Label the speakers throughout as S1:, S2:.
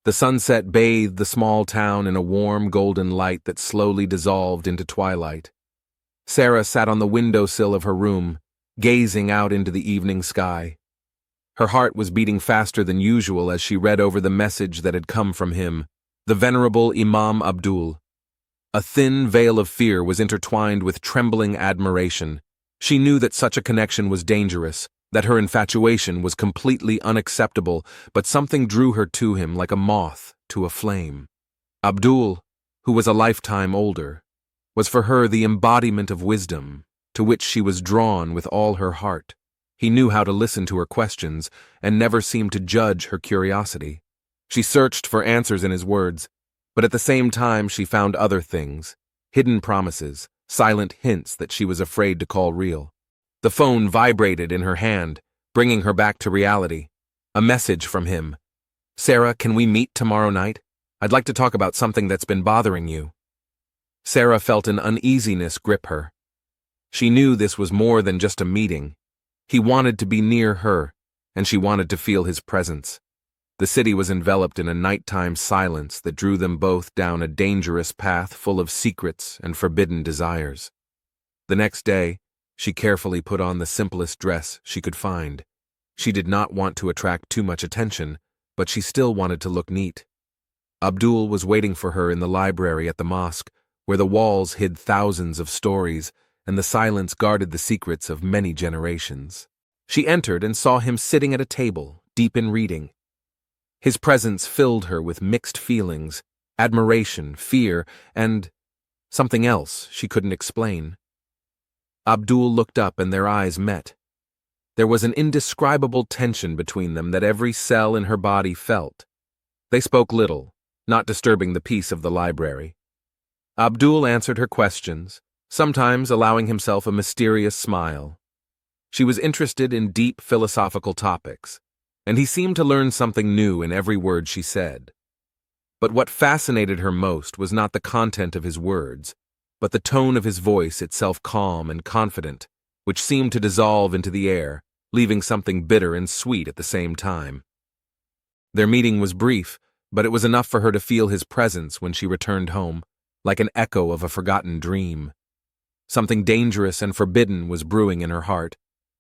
S1: The sunset bathed the small town in a warm golden light that slowly dissolved into twilight. Sarah sat on the windowsill of her room, gazing out into the evening sky. Her heart was beating faster than usual as she read over the message that had come from him, the venerable Imam Abdul. A thin veil of fear was intertwined with trembling admiration. She knew that such a connection was dangerous, that her infatuation was completely unacceptable, but something drew her to him like a moth to a flame. Abdul, who was a lifetime older, was for her the embodiment of wisdom, to which she was drawn with all her heart. He knew how to listen to her questions and never seemed to judge her curiosity. She searched for answers in his words, but at the same time she found other things, hidden promises, silent hints that she was afraid to call real. The phone vibrated in her hand, bringing her back to reality. A message from him. "Sarah, can we meet tomorrow night? I'd like to talk about something that's been bothering you." Sarah felt an uneasiness grip her. She knew this was more than just a meeting. He wanted to be near her, and she wanted to feel his presence. The city was enveloped in a nighttime silence that drew them both down a dangerous path full of secrets and forbidden desires. The next day, she carefully put on the simplest dress she could find. She did not want to attract too much attention, but she still wanted to look neat. Abdul was waiting for her in the library at the mosque, where the walls hid thousands of stories and the silence guarded the secrets of many generations. She entered and saw him sitting at a table, deep in reading. His presence filled her with mixed feelings, admiration, fear, and something else she couldn't explain. Abdul looked up and their eyes met. There was an indescribable tension between them that every cell in her body felt. They spoke little, not disturbing the peace of the library. Abdul answered her questions, sometimes allowing himself a mysterious smile. She was interested in deep philosophical topics, and he seemed to learn something new in every word she said. But what fascinated her most was not the content of his words, but the tone of his voice, itself calm and confident, which seemed to dissolve into the air, leaving something bitter and sweet at the same time. Their meeting was brief, but it was enough for her to feel his presence when she returned home, like an echo of a forgotten dream. Something dangerous and forbidden was brewing in her heart,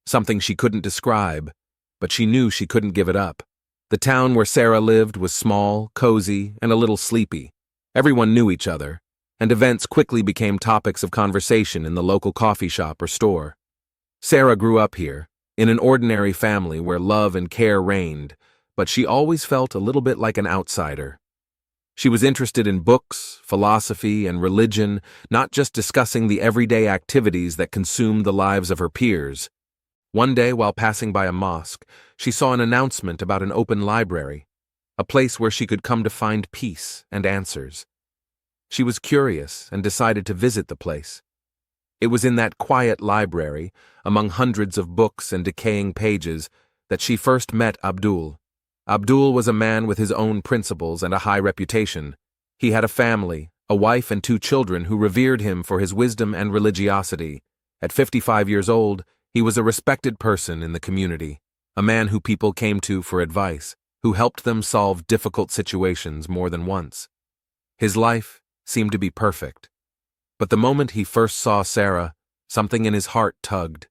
S1: something she couldn't describe, but she knew she couldn't give it up. The town where Sarah lived was small, cozy, and a little sleepy. Everyone knew each other, and events quickly became topics of conversation in the local coffee shop or store. Sarah grew up here, in an ordinary family where love and care reigned, but she always felt a little bit like an outsider. She was interested in books, philosophy, and religion, not just discussing the everyday activities that consumed the lives of her peers. One day, while passing by a mosque, she saw an announcement about an open library, a place where she could come to find peace and answers. She was curious and decided to visit the place. It was in that quiet library, among hundreds of books and decaying pages, that she first met Abdul. Abdul was a man with his own principles and a high reputation. He had a family, a wife and 2 children who revered him for his wisdom and religiosity. At 55 years old, he was a respected person in the community, a man who people came to for advice, who helped them solve difficult situations more than once. His life seemed to be perfect. But the moment he first saw Sarah, something in his heart tugged.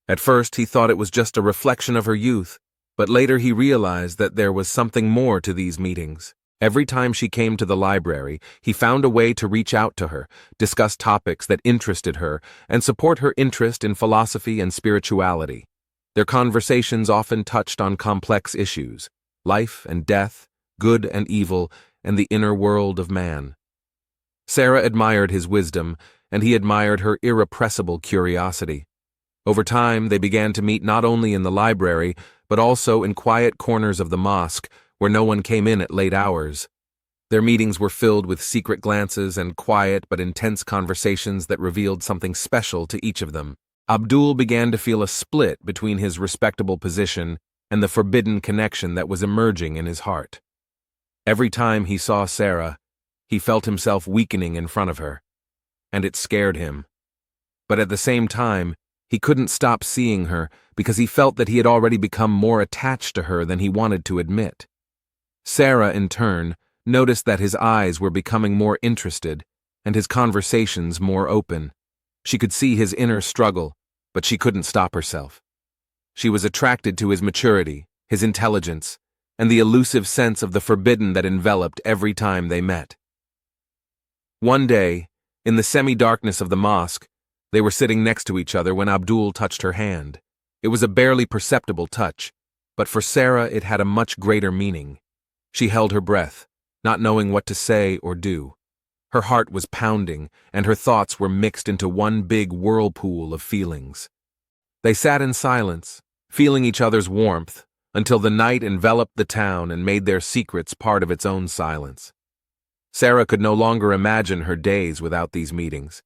S1: At first he thought it was just a reflection of her youth, but later he realized that there was something more to these meetings. Every time she came to the library, he found a way to reach out to her, discuss topics that interested her, and support her interest in philosophy and spirituality. Their conversations often touched on complex issues, life and death, good and evil, and the inner world of man. Sarah admired his wisdom, and he admired her irrepressible curiosity. Over time, they began to meet not only in the library, but also in quiet corners of the mosque, where no one came in at late hours. Their meetings were filled with secret glances and quiet but intense conversations that revealed something special to each of them. Abdul began to feel a split between his respectable position and the forbidden connection that was emerging in his heart. Every time he saw Sarah, he felt himself weakening in front of her, and it scared him. But at the same time, he couldn't stop seeing her because he felt that he had already become more attached to her than he wanted to admit. Sarah, in turn, noticed that his eyes were becoming more interested and his conversations more open. She could see his inner struggle, but she couldn't stop herself. She was attracted to his maturity, his intelligence, and the elusive sense of the forbidden that enveloped every time they met. One day, in the semi-darkness of the mosque, they were sitting next to each other when Abdul touched her hand. It was a barely perceptible touch, but for Sarah it had a much greater meaning. She held her breath, not knowing what to say or do. Her heart was pounding, and her thoughts were mixed into one big whirlpool of feelings. They sat in silence, feeling each other's warmth, until the night enveloped the town and made their secrets part of its own silence. Sarah could no longer imagine her days without these meetings.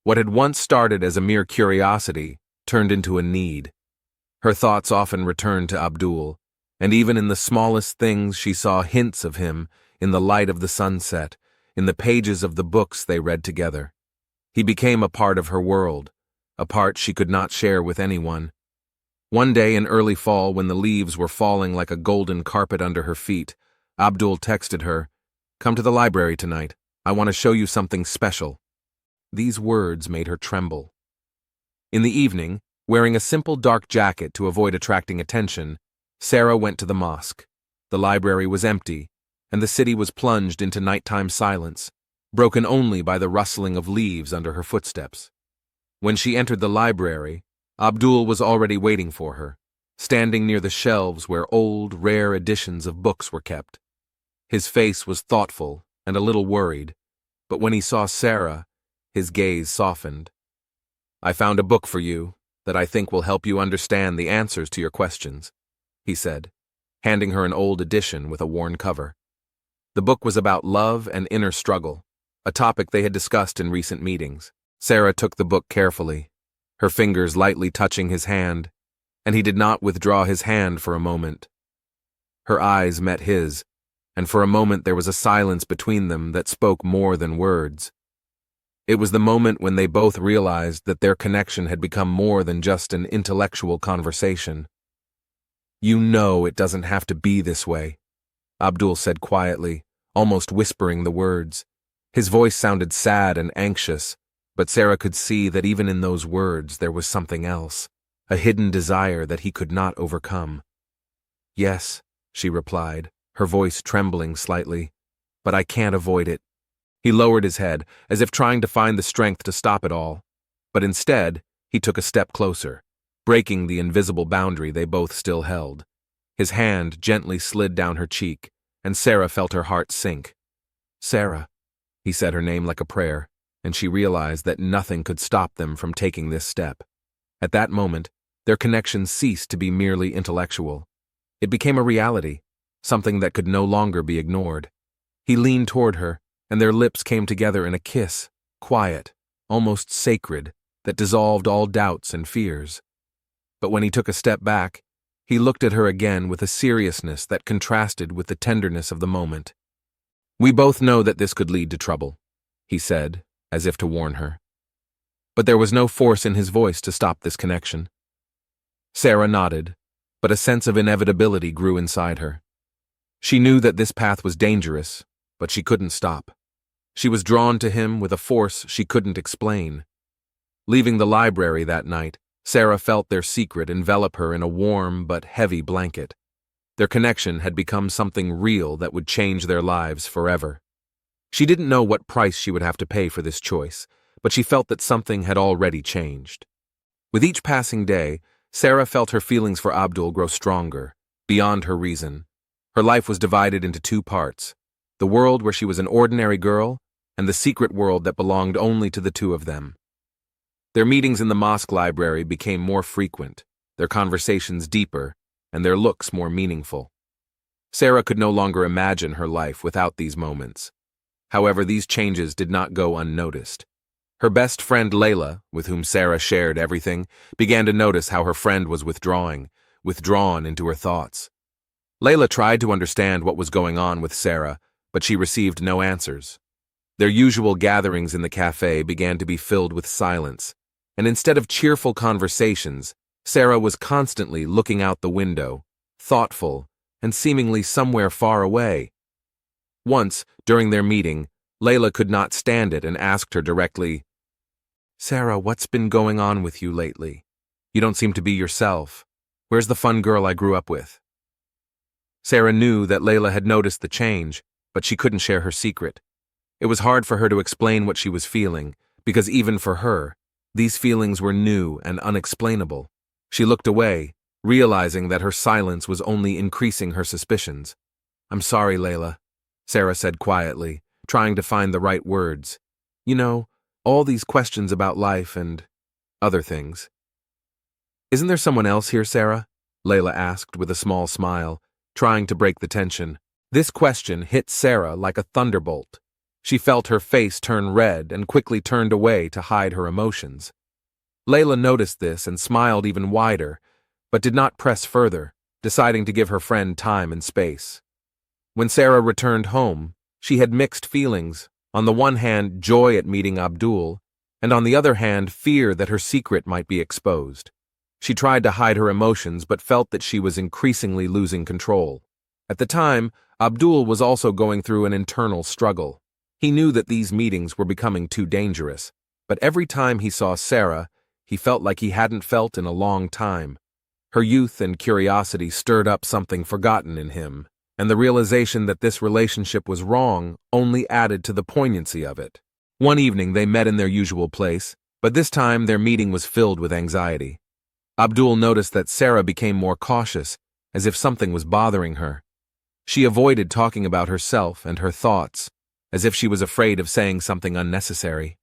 S1: What had once started as a mere curiosity turned into a need. Her thoughts often returned to Abdul, and even in the smallest things she saw hints of him in the light of the sunset, in the pages of the books they read together. He became a part of her world, a part she could not share with anyone. One day in early fall, when the leaves were falling like a golden carpet under her feet, Abdul texted her, "Come to the library tonight. I want to show you something special." These words made her tremble. In the evening, wearing a simple dark jacket to avoid attracting attention, Sarah went to the mosque. The library was empty, and the city was plunged into nighttime silence, broken only by the rustling of leaves under her footsteps. When she entered the library, Abdul was already waiting for her, standing near the shelves where old, rare editions of books were kept. His face was thoughtful and a little worried, but when he saw Sarah, his gaze softened. "I found a book for you that I think will help you understand the answers to your questions," he said, handing her an old edition with a worn cover. The book was about love and inner struggle, a topic they had discussed in recent meetings. Sarah took the book carefully, her fingers lightly touching his hand, and he did not withdraw his hand for a moment. Her eyes met his, and for a moment there was a silence between them that spoke more than words. It was the moment when they both realized that their connection had become more than just an intellectual conversation. "You know it doesn't have to be this way," Abdul said quietly, almost whispering the words. His voice sounded sad and anxious, but Sarah could see that even in those words there was something else, a hidden desire that he could not overcome. "Yes," she replied, her voice trembling slightly, "but I can't avoid it." He lowered his head, as if trying to find the strength to stop it all, but instead, he took a step closer, breaking the invisible boundary they both still held. His hand gently slid down her cheek, and Sarah felt her heart sink. "Sarah," he said her name like a prayer, and she realized that nothing could stop them from taking this step. At that moment, their connection ceased to be merely intellectual. It became a reality, something that could no longer be ignored. He leaned toward her, and their lips came together in a kiss, quiet, almost sacred, that dissolved all doubts and fears. But when he took a step back, he looked at her again with a seriousness that contrasted with the tenderness of the moment. "We both know that this could lead to trouble," he said, as if to warn her. But there was no force in his voice to stop this connection. Sarah nodded, but a sense of inevitability grew inside her. She knew that this path was dangerous, but she couldn't stop. She was drawn to him with a force she couldn't explain. Leaving the library that night, Sarah felt their secret envelop her in a warm but heavy blanket. Their connection had become something real that would change their lives forever. She didn't know what price she would have to pay for this choice, but she felt that something had already changed. With each passing day, Sarah felt her feelings for Abdul grow stronger, beyond her reason. Her life was divided into two parts: the world where she was an ordinary girl, and the secret world that belonged only to the two of them. Their meetings in the mosque library became more frequent, their conversations deeper, and their looks more meaningful. Sarah could no longer imagine her life without these moments. However, these changes did not go unnoticed. Her best friend Layla, with whom Sarah shared everything, began to notice how her friend was withdrawn into her thoughts. Layla tried to understand what was going on with Sarah, but she received no answers. Their usual gatherings in the cafe began to be filled with silence, and instead of cheerful conversations, Sarah was constantly looking out the window, thoughtful and seemingly somewhere far away. Once, during their meeting, Layla could not stand it and asked her directly, "Sarah, what's been going on with you lately? You don't seem to be yourself. Where's the fun girl I grew up with?" Sarah knew that Layla had noticed the change, but she couldn't share her secret. It was hard for her to explain what she was feeling, because even for her, these feelings were new and unexplainable. She looked away, realizing that her silence was only increasing her suspicions. "I'm sorry, Layla," Sarah said quietly, trying to find the right words. "You know, all these questions about life and other things." "Isn't there someone else here, Sarah?" Layla asked with a small smile, trying to break the tension. This question hit Sarah like a thunderbolt. She felt her face turn red and quickly turned away to hide her emotions. Layla noticed this and smiled even wider, but did not press further, deciding to give her friend time and space. When Sarah returned home, she had mixed feelings. On the one hand, joy at meeting Abdul, and on the other hand, fear that her secret might be exposed. She tried to hide her emotions but felt that she was increasingly losing control. At the time, Abdul was also going through an internal struggle. He knew that these meetings were becoming too dangerous, but every time he saw Sarah, he felt like he hadn't felt in a long time. Her youth and curiosity stirred up something forgotten in him, and the realization that this relationship was wrong only added to the poignancy of it. One evening they met in their usual place, but this time their meeting was filled with anxiety. Abdul noticed that Sarah became more cautious, as if something was bothering her. She avoided talking about herself and her thoughts, as if she was afraid of saying something unnecessary.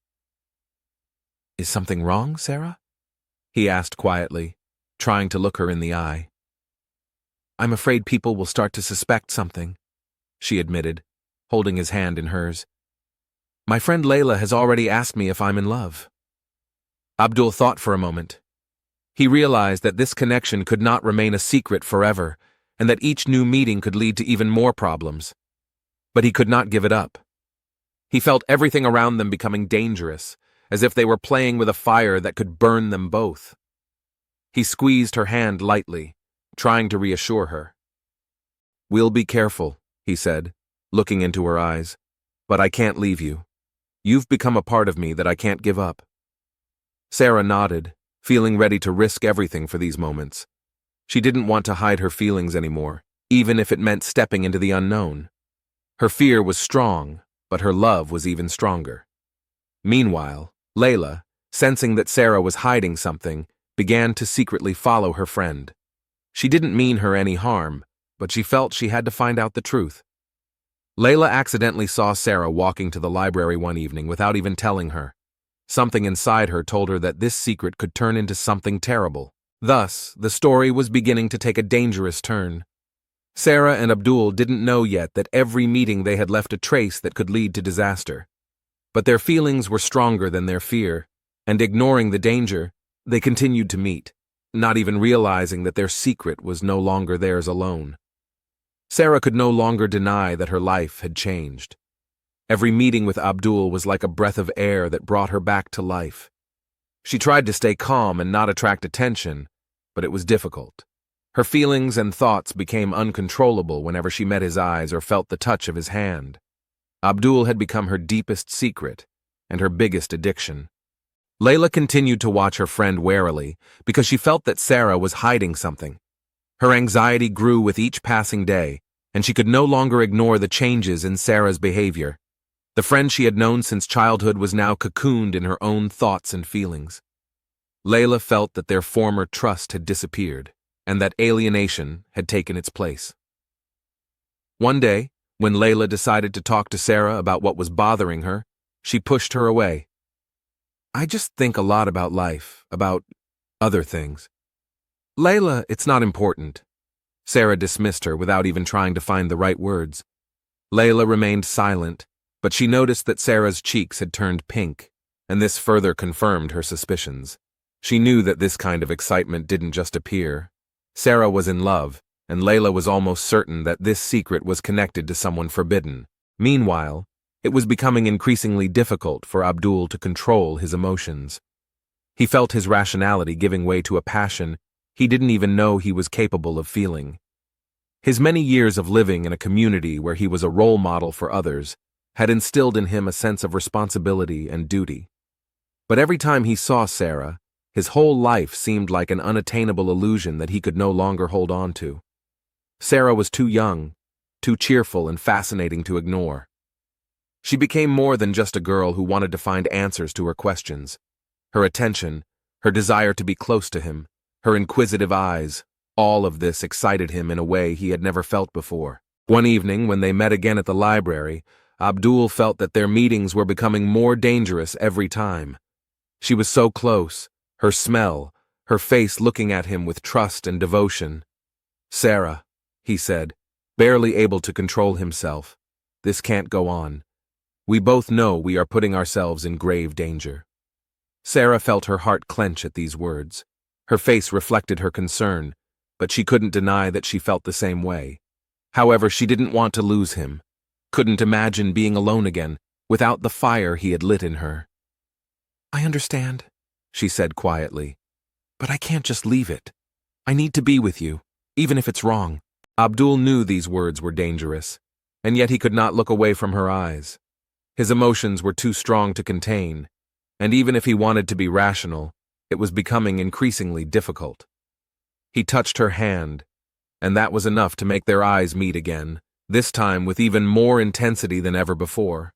S1: "Is something wrong, Sarah?" he asked quietly, trying to look her in the eye. "I'm afraid people will start to suspect something," she admitted, holding his hand in hers. "My friend Layla has already asked me if I'm in love." Abdul thought for a moment. He realized that this connection could not remain a secret forever, and that each new meeting could lead to even more problems. But he could not give it up. He felt everything around them becoming dangerous, as if they were playing with a fire that could burn them both. He squeezed her hand lightly, trying to reassure her. "We'll be careful," he said, looking into her eyes. "But I can't leave you. You've become a part of me that I can't give up." Sarah nodded, feeling ready to risk everything for these moments. She didn't want to hide her feelings anymore, even if it meant stepping into the unknown. Her fear was strong, but her love was even stronger. Meanwhile, Layla, sensing that Sarah was hiding something, began to secretly follow her friend. She didn't mean her any harm, but she felt she had to find out the truth. Layla accidentally saw Sarah walking to the library one evening without even telling her. Something inside her told her that this secret could turn into something terrible. Thus, the story was beginning to take a dangerous turn. Sarah and Abdul didn't know yet that every meeting they had left a trace that could lead to disaster. But their feelings were stronger than their fear, and ignoring the danger, they continued to meet, not even realizing that their secret was no longer theirs alone. Sarah could no longer deny that her life had changed. Every meeting with Abdul was like a breath of air that brought her back to life. She tried to stay calm and not attract attention, but it was difficult. Her feelings and thoughts became uncontrollable whenever she met his eyes or felt the touch of his hand. Abdul had become her deepest secret and her biggest addiction. Layla continued to watch her friend warily because she felt that Sarah was hiding something. Her anxiety grew with each passing day, and she could no longer ignore the changes in Sarah's behavior. The friend she had known since childhood was now cocooned in her own thoughts and feelings. Layla felt that their former trust had disappeared, and that alienation had taken its place. One day, when Layla decided to talk to Sarah about what was bothering her, she pushed her away. "I just think a lot about life, about other things." "Layla, it's not important." Sarah dismissed her without even trying to find the right words. Layla remained silent, but she noticed that Sarah's cheeks had turned pink, and this further confirmed her suspicions. She knew that this kind of excitement didn't just appear. Sarah was in love, and Layla was almost certain that this secret was connected to someone forbidden. Meanwhile, it was becoming increasingly difficult for Abdul to control his emotions. He felt his rationality giving way to a passion he didn't even know he was capable of feeling. His many years of living in a community where he was a role model for others had instilled in him a sense of responsibility and duty. But every time he saw Sarah, his whole life seemed like an unattainable illusion that he could no longer hold on to. Sarah was too young, too cheerful and fascinating to ignore. She became more than just a girl who wanted to find answers to her questions. Her attention, her desire to be close to him, her inquisitive eyes, all of this excited him in a way he had never felt before. One evening, when they met again at the library, Abdul felt that their meetings were becoming more dangerous every time. She was so close, her smell, her face looking at him with trust and devotion. "Sarah," he said, barely able to control himself, "this can't go on. We both know we are putting ourselves in grave danger." Sarah felt her heart clench at these words. Her face reflected her concern, but she couldn't deny that she felt the same way. However, she didn't want to lose him, couldn't imagine being alone again, without the fire he had lit in her. "I understand," she said quietly, "but I can't just leave it. I need to be with you, even if it's wrong." Abdul knew these words were dangerous, and yet he could not look away from her eyes. His emotions were too strong to contain, and even if he wanted to be rational, it was becoming increasingly difficult. He touched her hand, and that was enough to make their eyes meet again, this time with even more intensity than ever before.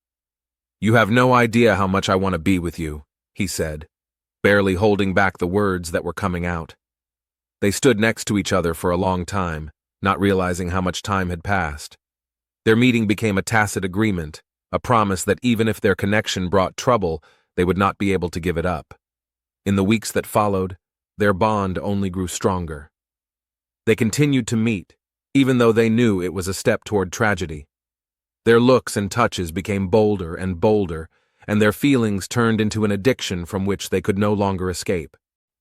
S1: "You have no idea how much I want to be with you," he said, barely holding back the words that were coming out. They stood next to each other for a long time, not realizing how much time had passed. Their meeting became a tacit agreement, a promise that even if their connection brought trouble, they would not be able to give it up. In the weeks that followed, their bond only grew stronger. They continued to meet, even though they knew it was a step toward tragedy. Their looks and touches became bolder and bolder, and their feelings turned into an addiction from which they could no longer escape.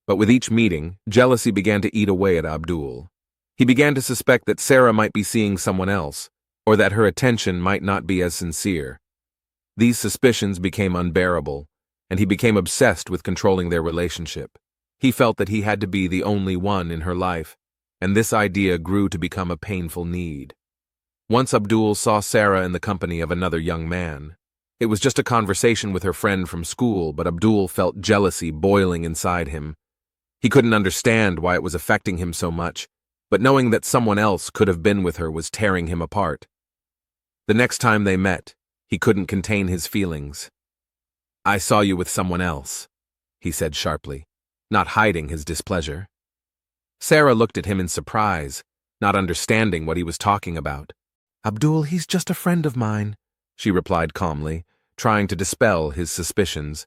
S1: But with each meeting, jealousy began to eat away at Abdul. He began to suspect that Sarah might be seeing someone else, or that her attention might not be as sincere. These suspicions became unbearable, and he became obsessed with controlling their relationship. He felt that he had to be the only one in her life, and this idea grew to become a painful need. Once Abdul saw Sarah in the company of another young man. It was just a conversation with her friend from school, but Abdul felt jealousy boiling inside him. He couldn't understand why it was affecting him so much, but knowing that someone else could have been with her was tearing him apart. The next time they met, he couldn't contain his feelings. "I saw you with someone else," he said sharply, not hiding his displeasure. Sarah looked at him in surprise, not understanding what he was talking about. "Abdul, he's just a friend of mine," she replied calmly, trying to dispel his suspicions.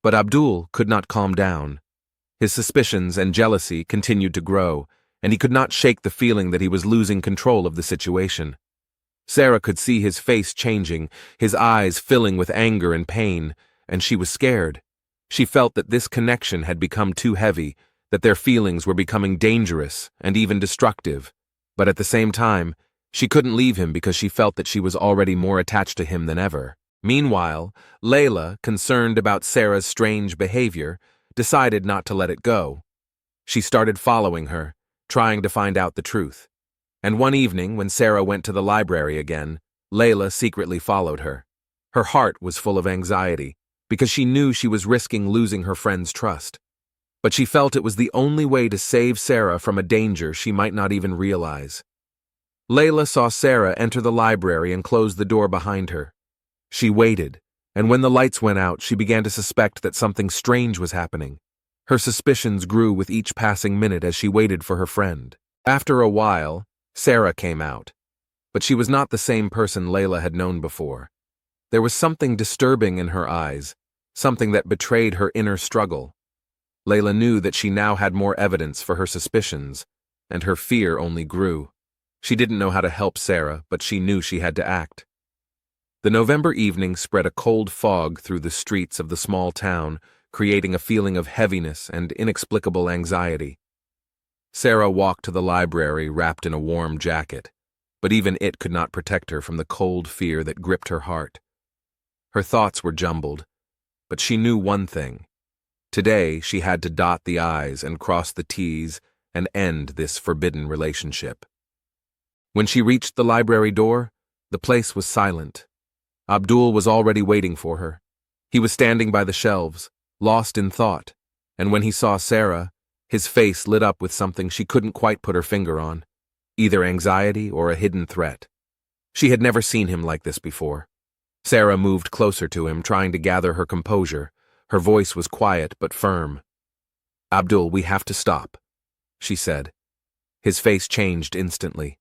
S1: But Abdul could not calm down. His suspicions and jealousy continued to grow, and he could not shake the feeling that he was losing control of the situation. Sarah could see his face changing, his eyes filling with anger and pain, and she was scared. She felt that this connection had become too heavy, that their feelings were becoming dangerous and even destructive. But at the same time, she couldn't leave him because she felt that she was already more attached to him than ever. Meanwhile, Layla, concerned about Sarah's strange behavior, decided not to let it go. She started following her, trying to find out the truth. And one evening, when Sarah went to the library again, Layla secretly followed her. Her heart was full of anxiety, because she knew she was risking losing her friend's trust. But she felt it was the only way to save Sarah from a danger she might not even realize. Layla saw Sarah enter the library and close the door behind her. She waited, and when the lights went out, she began to suspect that something strange was happening. Her suspicions grew with each passing minute as she waited for her friend. After a while, Sarah came out, but she was not the same person Layla had known before. There was something disturbing in her eyes, something that betrayed her inner struggle. Layla knew that she now had more evidence for her suspicions, and her fear only grew. She didn't know how to help Sarah, but she knew she had to act. The November evening spread a cold fog through the streets of the small town, creating a feeling of heaviness and inexplicable anxiety. Sarah walked to the library wrapped in a warm jacket, but even it could not protect her from the cold fear that gripped her heart. Her thoughts were jumbled, but she knew one thing. Today she had to dot the I's and cross the T's and end this forbidden relationship. When she reached the library door, the place was silent. Abdul was already waiting for her. He was standing by the shelves, lost in thought, and when he saw Sarah, his face lit up with something she couldn't quite put her finger on, either anxiety or a hidden threat. She had never seen him like this before. Sarah moved closer to him, trying to gather her composure. Her voice was quiet but firm. "Abdul, we have to stop," she said. His face changed instantly.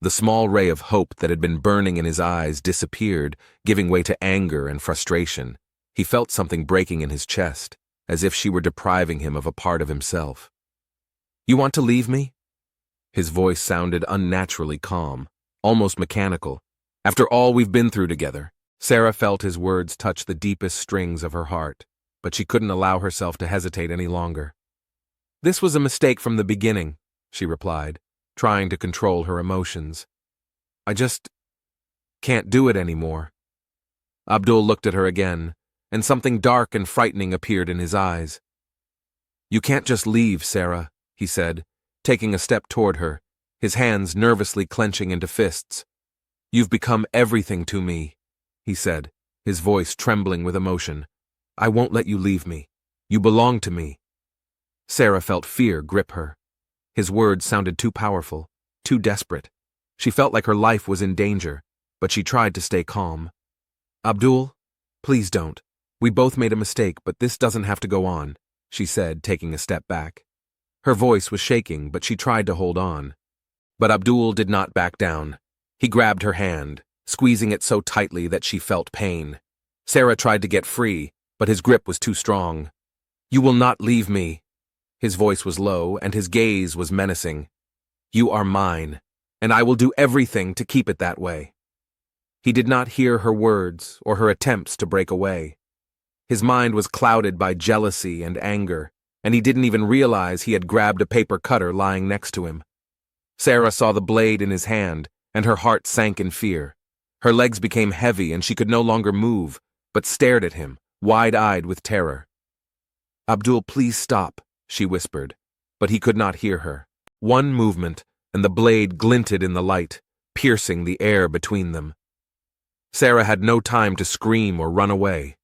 S1: The small ray of hope that had been burning in his eyes disappeared, giving way to anger and frustration. He felt something breaking in his chest, as if she were depriving him of a part of himself. "You want to leave me?" His voice sounded unnaturally calm, almost mechanical. "After all we've been through together." Sarah felt his words touch the deepest strings of her heart, but she couldn't allow herself to hesitate any longer. "This was a mistake from the beginning," she replied, trying to control her emotions. "I just can't do it anymore." Abdul looked at her again, and something dark and frightening appeared in his eyes. "You can't just leave, Sarah," he said, taking a step toward her, his hands nervously clenching into fists. "You've become everything to me," he said, his voice trembling with emotion. "I won't let you leave me. You belong to me." Sarah felt fear grip her. His words sounded too powerful, too desperate. She felt like her life was in danger, but she tried to stay calm. "Abdul, please don't. We both made a mistake, but this doesn't have to go on," she said, taking a step back. Her voice was shaking, but she tried to hold on. But Abdul did not back down. He grabbed her hand, squeezing it so tightly that she felt pain. Sarah tried to get free, but his grip was too strong. "You will not leave me." His voice was low, and his gaze was menacing. "You are mine, and I will do everything to keep it that way." He did not hear her words or her attempts to break away. His mind was clouded by jealousy and anger, and he didn't even realize he had grabbed a paper cutter lying next to him. Sarah saw the blade in his hand, and her heart sank in fear. Her legs became heavy and she could no longer move, but stared at him, wide-eyed with terror. "Abdul, please stop," she whispered, but he could not hear her. One movement, and the blade glinted in the light, piercing the air between them. Sarah had no time to scream or run away.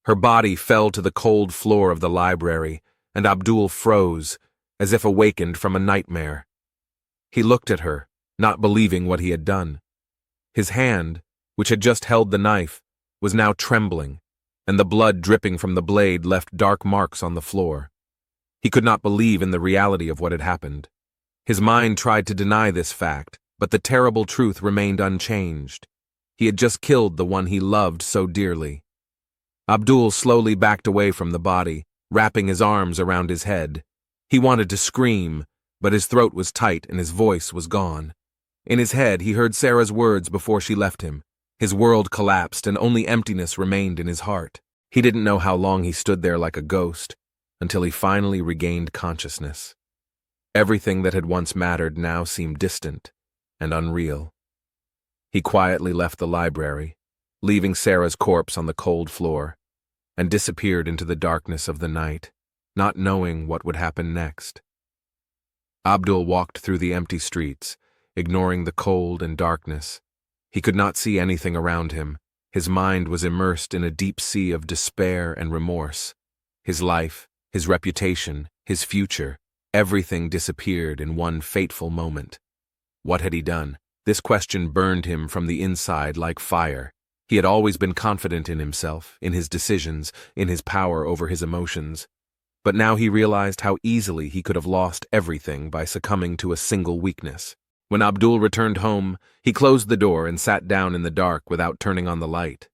S1: Her body fell to the cold floor of the library, and Abdul froze, as if awakened from a nightmare. He looked at her, not believing what he had done. His hand, which had just held the knife, was now trembling, and the blood dripping from the blade left dark marks on the floor. He could not believe in the reality of what had happened. His mind tried to deny this fact, but the terrible truth remained unchanged. He had just killed the one he loved so dearly. Abdul slowly backed away from the body, wrapping his arms around his head. He wanted to scream, but his throat was tight and his voice was gone. In his head, he heard Sarah's words before she left him. His world collapsed and only emptiness remained in his heart. He didn't know how long he stood there like a ghost, until he finally regained consciousness. Everything that had once mattered now seemed distant and unreal. He quietly left the library, leaving Sarah's corpse on the cold floor, and disappeared into the darkness of the night, not knowing what would happen next. Abdul walked through the empty streets, ignoring the cold and darkness. He could not see anything around him. His mind was immersed in a deep sea of despair and remorse. His life, his reputation, his future, everything disappeared in one fateful moment. What had he done? This question burned him from the inside like fire. He had always been confident in himself, in his decisions, in his power over his emotions. But now he realized how easily he could have lost everything by succumbing to a single weakness. When Abdul returned home, he closed the door and sat down in the dark without turning on the light.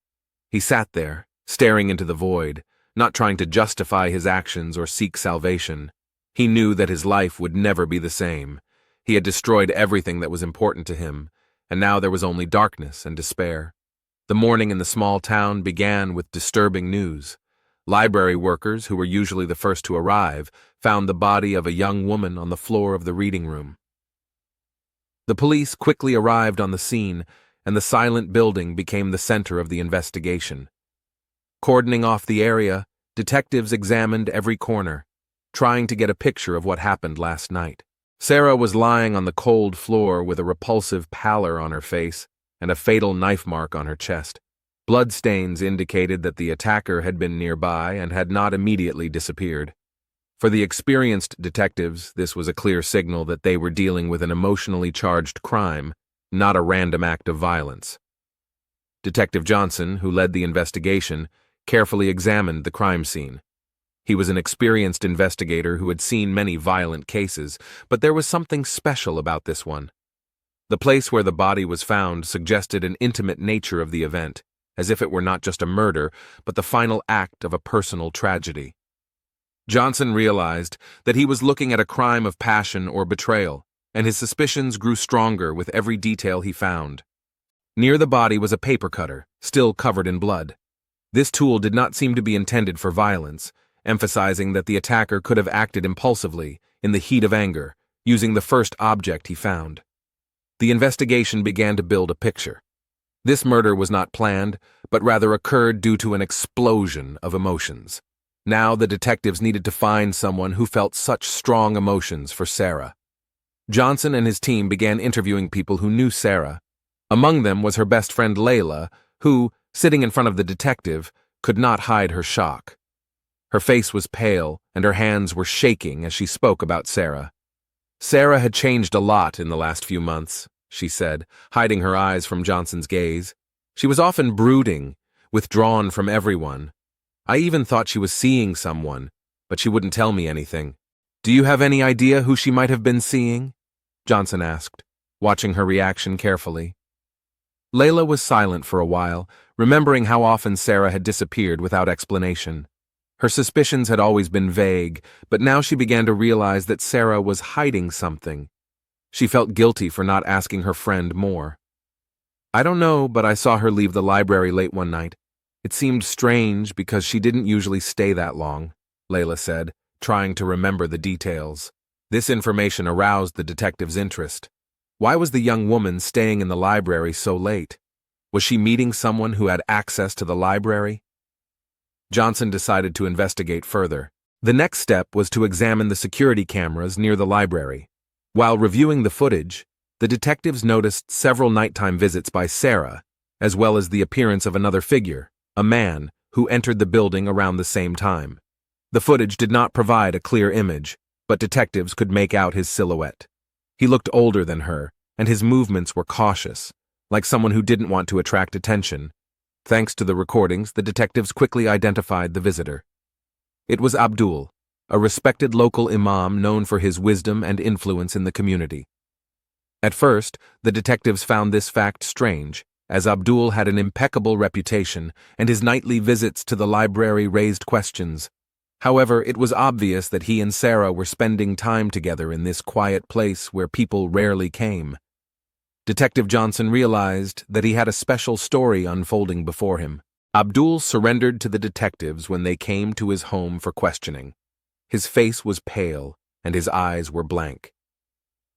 S1: He sat there, staring into the void, not trying to justify his actions or seek salvation. He knew that his life would never be the same. He had destroyed everything that was important to him, and now there was only darkness and despair. The morning in the small town began with disturbing news. Library workers, who were usually the first to arrive, found the body of a young woman on the floor of the reading room. The police quickly arrived on the scene, and the silent building became the center of the investigation. Cordoning off the area, detectives examined every corner, trying to get a picture of what happened last night. Sarah was lying on the cold floor with a repulsive pallor on her face and a fatal knife mark on her chest. Bloodstains indicated that the attacker had been nearby and had not immediately disappeared. For the experienced detectives, this was a clear signal that they were dealing with an emotionally charged crime, not a random act of violence. Detective Johnson, who led the investigation, carefully examined the crime scene. He was an experienced investigator who had seen many violent cases, but there was something special about this one. The place where the body was found suggested an intimate nature of the event, as if it were not just a murder, but the final act of a personal tragedy. Johnson realized that he was looking at a crime of passion or betrayal, and his suspicions grew stronger with every detail he found. Near the body was a paper cutter, still covered in blood. This tool did not seem to be intended for violence, emphasizing that the attacker could have acted impulsively, in the heat of anger, using the first object he found. The investigation began to build a picture. This murder was not planned, but rather occurred due to an explosion of emotions. Now the detectives needed to find someone who felt such strong emotions for Sarah. Johnson and his team began interviewing people who knew Sarah. Among them was her best friend Layla, who, sitting in front of the detective, could not hide her shock. Her face was pale, and her hands were shaking as she spoke about Sarah. Sarah had changed a lot in the last few months, she said, hiding her eyes from Johnson's gaze. She was often brooding, withdrawn from everyone. I even thought she was seeing someone, but she wouldn't tell me anything. Do you have any idea who she might have been seeing? Johnson asked, watching her reaction carefully. Layla was silent for a while, remembering how often Sarah had disappeared without explanation. Her suspicions had always been vague, but now she began to realize that Sarah was hiding something. She felt guilty for not asking her friend more. I don't know, but I saw her leave the library late one night. It seemed strange because she didn't usually stay that long, Layla said, trying to remember the details. This information aroused the detective's interest. Why was the young woman staying in the library so late? Was she meeting someone who had access to the library? Johnson decided to investigate further. The next step was to examine the security cameras near the library. While reviewing the footage, the detectives noticed several nighttime visits by Sarah, as well as the appearance of another figure, a man, who entered the building around the same time. The footage did not provide a clear image, but detectives could make out his silhouette. He looked older than her, and his movements were cautious, like someone who didn't want to attract attention. Thanks to the recordings, the detectives quickly identified the visitor. It was Abdul, a respected local imam known for his wisdom and influence in the community. At first, the detectives found this fact strange, as Abdul had an impeccable reputation, and his nightly visits to the library raised questions. However, it was obvious that he and Sarah were spending time together in this quiet place where people rarely came. Detective Johnson realized that he had a special story unfolding before him. Abdul surrendered to the detectives when they came to his home for questioning. His face was pale, and his eyes were blank.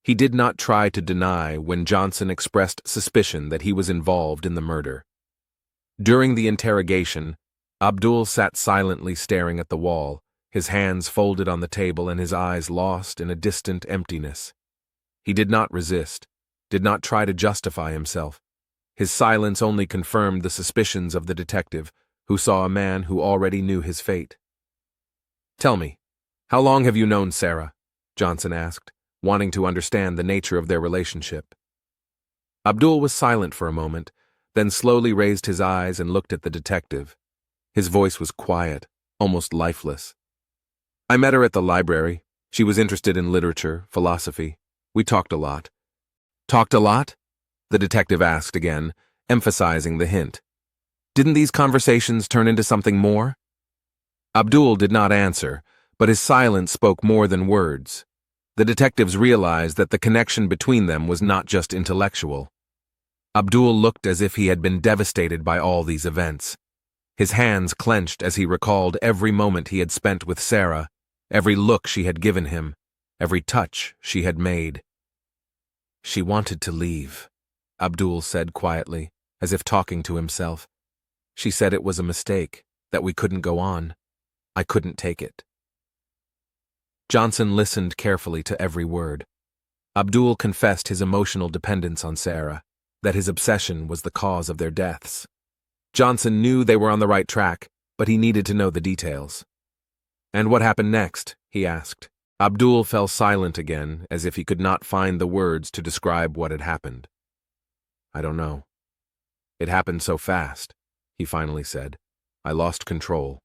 S1: He did not try to deny when Johnson expressed suspicion that he was involved in the murder. During the interrogation, Abdul sat silently staring at the wall, his hands folded on the table and his eyes lost in a distant emptiness. He did not resist, did not try to justify himself. His silence only confirmed the suspicions of the detective, who saw a man who already knew his fate. "Tell me, how long have you known Sarah?" Johnson asked, wanting to understand the nature of their relationship. Abdul was silent for a moment, then slowly raised his eyes and looked at the detective. His voice was quiet, almost lifeless. "I met her at the library. She was interested in literature, philosophy. We talked a lot." "Talked a lot?" the detective asked again, emphasizing the hint. "Didn't these conversations turn into something more?" Abdul did not answer, but his silence spoke more than words. The detectives realized that the connection between them was not just intellectual. Abdul looked as if he had been devastated by all these events. His hands clenched as he recalled every moment he had spent with Sarah, every look she had given him, every touch she had made. "She wanted to leave," Abdul said quietly, as if talking to himself. "She said it was a mistake, that we couldn't go on. I couldn't take it." Johnson listened carefully to every word. Abdul confessed his emotional dependence on Sarah, that his obsession was the cause of their deaths. Johnson knew they were on the right track, but he needed to know the details. "And what happened next?" he asked. Abdul fell silent again, as if he could not find the words to describe what had happened. "I don't know. It happened so fast," he finally said. "I lost control.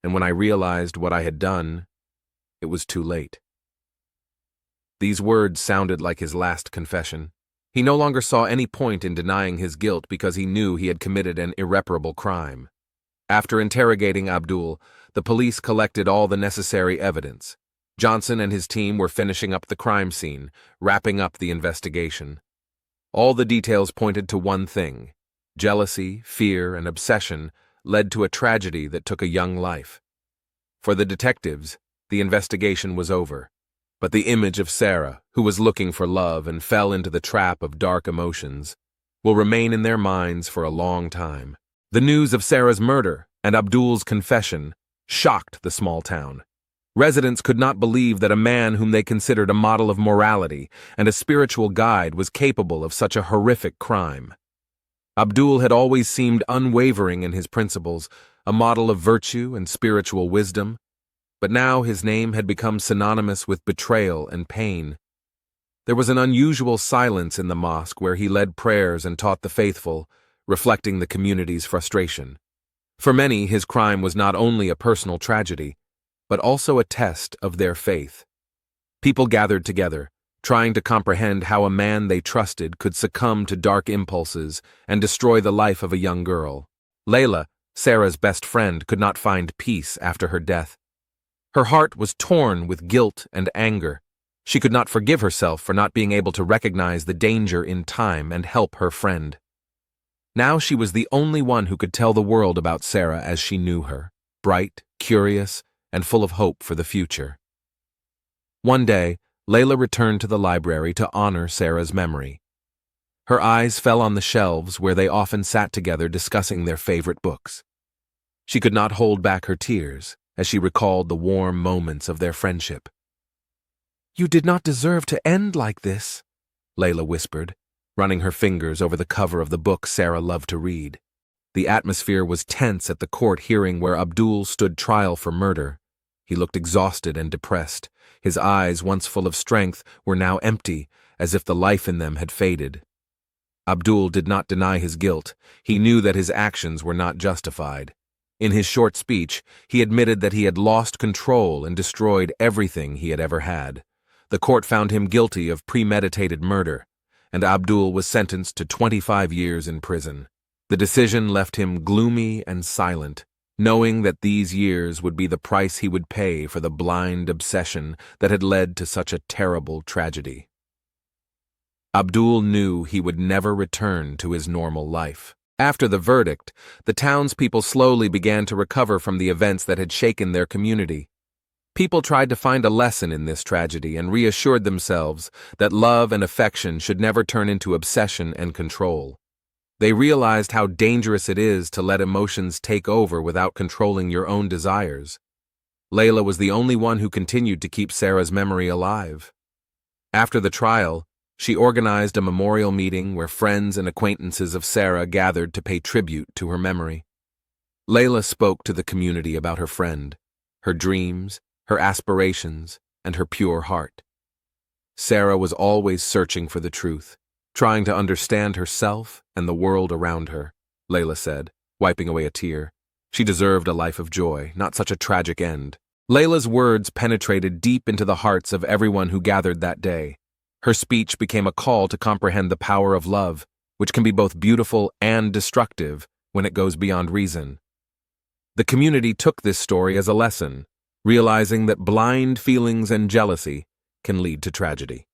S1: And when I realized what I had done, it was too late." These words sounded like his last confession. He no longer saw any point in denying his guilt because he knew he had committed an irreparable crime. After interrogating Abdul, the police collected all the necessary evidence. Johnson and his team were finishing up the crime scene, wrapping up the investigation. All the details pointed to one thing: jealousy, fear, and obsession led to a tragedy that took a young life. For the detectives, the investigation was over, but the image of Sarah, who was looking for love and fell into the trap of dark emotions, will remain in their minds for a long time. The news of Sarah's murder and Abdul's confession shocked the small town. Residents could not believe that a man whom they considered a model of morality and a spiritual guide was capable of such a horrific crime. Abdul had always seemed unwavering in his principles, a model of virtue and spiritual wisdom, but now his name had become synonymous with betrayal and pain. There was an unusual silence in the mosque where he led prayers and taught the faithful, reflecting the community's frustration. For many, his crime was not only a personal tragedy, but also a test of their faith. People gathered together, trying to comprehend how a man they trusted could succumb to dark impulses and destroy the life of a young girl. Layla, Sarah's best friend, could not find peace after her death. Her heart was torn with guilt and anger. She could not forgive herself for not being able to recognize the danger in time and help her friend. Now she was the only one who could tell the world about Sarah as she knew her, bright, curious, and full of hope for the future. One day, Layla returned to the library to honor Sarah's memory. Her eyes fell on the shelves where they often sat together discussing their favorite books. She could not hold back her tears as she recalled the warm moments of their friendship. "You did not deserve to end like this," Layla whispered, running her fingers over the cover of the book Sarah loved to read. The atmosphere was tense at the court hearing where Abdul stood trial for murder. He looked exhausted and depressed. His eyes, once full of strength, were now empty, as if the life in them had faded. Abdul did not deny his guilt. He knew that his actions were not justified. In his short speech, he admitted that he had lost control and destroyed everything he had ever had. The court found him guilty of premeditated murder, and Abdul was sentenced to 25 years in prison. The decision left him gloomy and silent, knowing that these years would be the price he would pay for the blind obsession that had led to such a terrible tragedy. Abdul knew he would never return to his normal life. After the verdict, the townspeople slowly began to recover from the events that had shaken their community. People tried to find a lesson in this tragedy and reassured themselves that love and affection should never turn into obsession and control. They realized how dangerous it is to let emotions take over without controlling your own desires. Layla was the only one who continued to keep Sarah's memory alive. After the trial, she organized a memorial meeting where friends and acquaintances of Sarah gathered to pay tribute to her memory. Layla spoke to the community about her friend, her dreams, her aspirations, and her pure heart. Sarah was always searching for the truth, trying to understand herself and the world around her, Layla said, wiping away a tear. She deserved a life of joy, not such a tragic end. Layla's words penetrated deep into the hearts of everyone who gathered that day. Her speech became a call to comprehend the power of love, which can be both beautiful and destructive when it goes beyond reason. The community took this story as a lesson, realizing that blind feelings and jealousy can lead to tragedy.